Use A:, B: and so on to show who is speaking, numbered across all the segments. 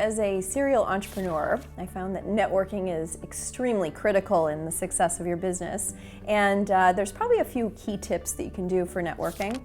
A: as a serial entrepreneur, I found that networking is extremely critical in the success of your business. And there's probably a few key tips that you can do for networking.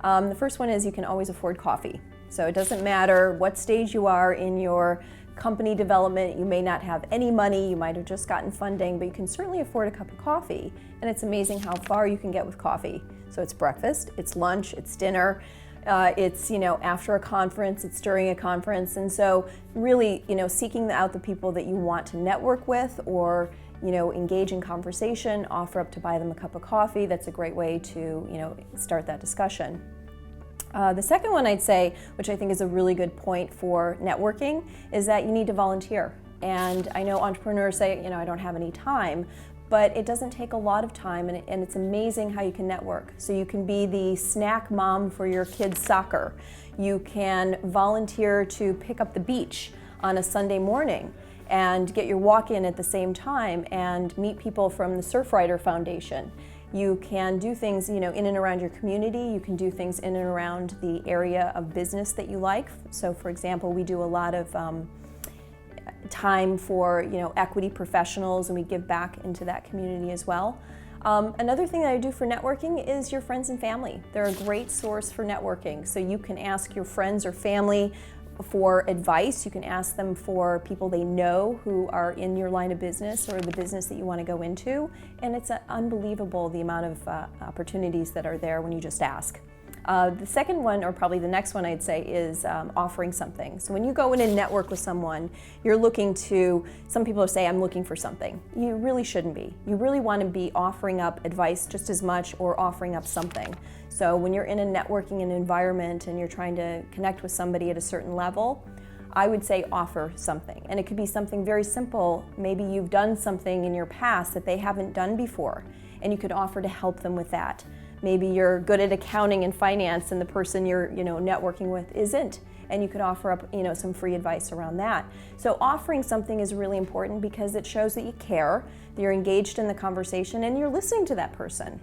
A: The first one is you can always afford coffee. So it doesn't matter what stage you are in your company development. You may not have any money, you might have just gotten funding, but you can certainly afford a cup of coffee. And it's amazing how far you can get with coffee. So it's breakfast, it's lunch, it's dinner. It's after a conference, it's during a conference, and so really seeking out the people that you want to network with or engage in conversation, offer up to buy them a cup of coffee. That's a great way to start that discussion. The second one I'd say, which I think is a really good point for networking, is that you need to volunteer. And I know entrepreneurs say, I don't have any time. But it doesn't take a lot of time, and it's amazing how you can network. So you can be the snack mom for your kids' soccer. You can volunteer to pick up the beach on a Sunday morning and get your walk-in at the same time and meet people from the Surfrider Foundation. You can do things in and around your community. You can do things in and around the area of business that you like. So for example, we do a lot of time for equity professionals, and we give back into that community as well. Another thing that I do for networking is your friends and family. They're a great source for networking. So you can ask your friends or family for advice. You can ask them for people they know who are in your line of business or the business that you want to go into. And it's unbelievable the amount of opportunities that are there when you just ask. The second one, or probably the next one I'd say, is offering something. So when you go in and network with someone, you're looking to, some people say, I'm looking for something. You really shouldn't be. You really want to be offering up advice just as much or offering up something. So when you're in a networking environment and you're trying to connect with somebody at a certain level, I would say offer something. And it could be something very simple. Maybe you've done something in your past that they haven't done before, and you could offer to help them with that. Maybe you're good at accounting and finance and the person you're networking with isn't, and you could offer up some free advice around that. So offering something is really important because it shows that you care, that you're engaged in the conversation, and you're listening to that person.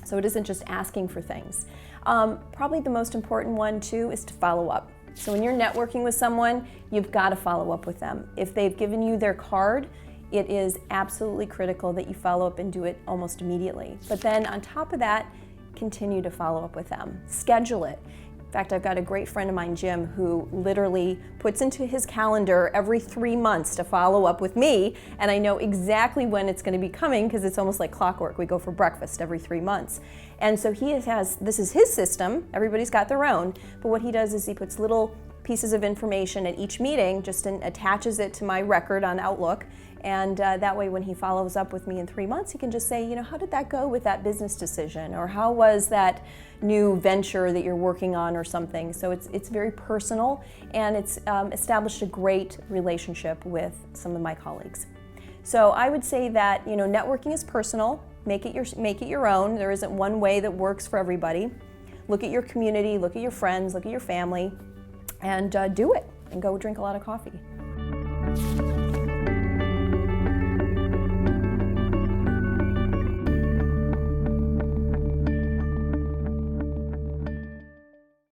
A: So it isn't just asking for things. Probably the most important one too is to follow up. So when you're networking with someone, you've got to follow up with them. If they've given you their card, it is absolutely critical that you follow up and do it almost immediately. But then on top of that, continue to follow up with them. Schedule it. In fact, I've got a great friend of mine, Jim, who literally puts into his calendar every 3 months to follow up with me, and I know exactly when it's going to be coming because it's almost like clockwork. We go for breakfast every 3 months. And so this is his system. Everybody's got their own, but what he does is he puts little pieces of information at each meeting, just attaches it to my record on Outlook, and that way when he follows up with me in 3 months, he can just say, how did that go with that business decision, or how was that new venture that you're working on or something. So it's very personal, and it's established a great relationship with some of my colleagues. So I would say that networking is personal. Make it your own. There isn't one way that works for everybody. Look at your community, look at your friends, look at your family, and do it, and go drink a lot of coffee.